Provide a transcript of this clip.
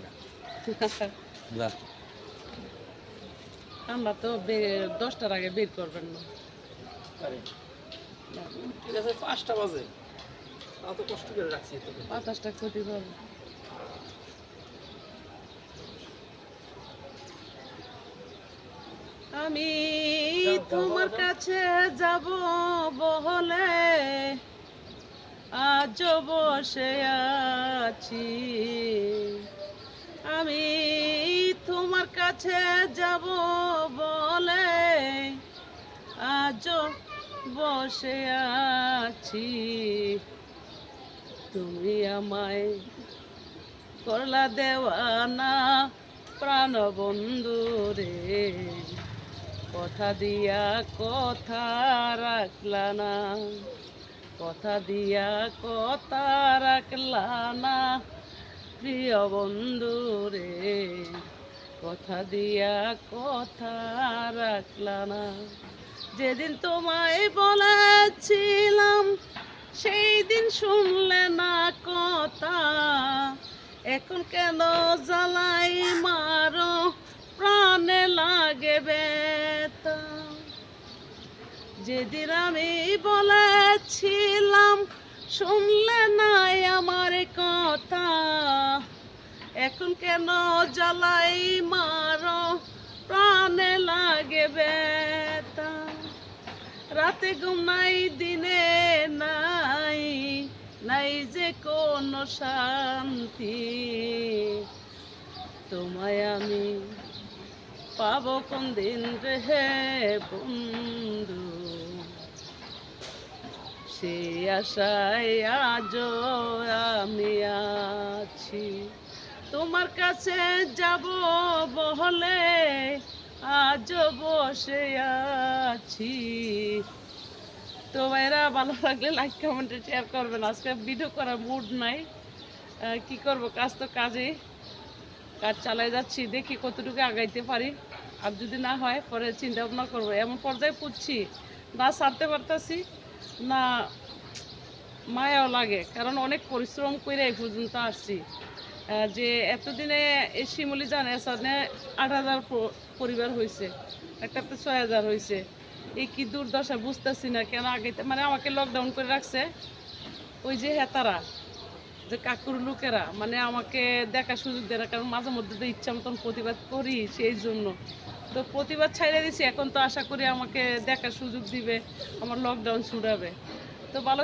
না আমরা তো 10টার আগে বের করবেন না। ঠিক আছে 5টা বাজে তাও তো কষ্ট করে রাখছি তো বাতাসটা ক্ষতি করবে। আমি তোমার কাছে যাব বহলে আজ বসে আছি, আমি তোমার কাছে যাব বলে আজ বসে আছি, তুমি আমায় করলা দেওয়ানা প্রাণ বন্ধু রে, কথা দিয়া কথা রাখলা না, কথা দিয়া কথা রাখলা না প্রিয় বন্ধু রে, কথা দিয়া কথা রাখলা না। যেদিন তোমায় বলেছিলাম সেই দিন শুনলে না কথা, এখন কেন জ্বালাই মারো প্রাণে লাগে ব্যথা। যেদিন আমি বলেছিলাম শুনলে নাই আমার কথা, এখন কেন জ্বালাই মারো প্রাণে লাগে ব্যথা। রাতে ঘুম নাই দিনে নাই, নাই যে কোনো শান্তি, তোমায় আমি পাবো কোন দিন রে বন্ধু, সে আশায় আজও আমি আছি, তোমার কাছে যাব বহলে আজ বসে আছি। তো ভাইরা ভালো লাগলে লাইক কমেন্টে শেয়ার করবেন। আজকে ভিডিও করার মুড নাই, কি করব, কাজ তো কাজে, কাজ চালাই যাচ্ছি, দেখি কতটুকু আগাইতে পারি, আর যদি না হয় পরে চিন্তা ভাবনা করবো। এমন পর্যায়ে পুচ্ছি না ছাড়তে পারতাছি না, মায়াও লাগে, কারণ অনেক পরিশ্রম করে এই পর্যন্ত আসছি। যে এতদিনে এই শিমুলি জানে এসানে 8,000 পরিবার হয়েছে, একটাতে 6,000 হয়েছে। এই কি দুর্দশা বুঝতেছি না কেন আগে, মানে আমাকে লকডাউন করে রাখছে ওই যে হেতারা, যে কাকুর লোকেরা, মানে আমাকে দেখার সুযোগ দেয় না, কারণ মাঝে মধ্যে তো ইচ্ছা মতন প্রতিবাদ করি, সেই জন্য তো প্রতিবাদ ছাইড়ে দিছি। এখন তো আশা করি আমাকে দেখার সুযোগ দিবে, আমার লকডাউন ছুটাবে। তো ভালো।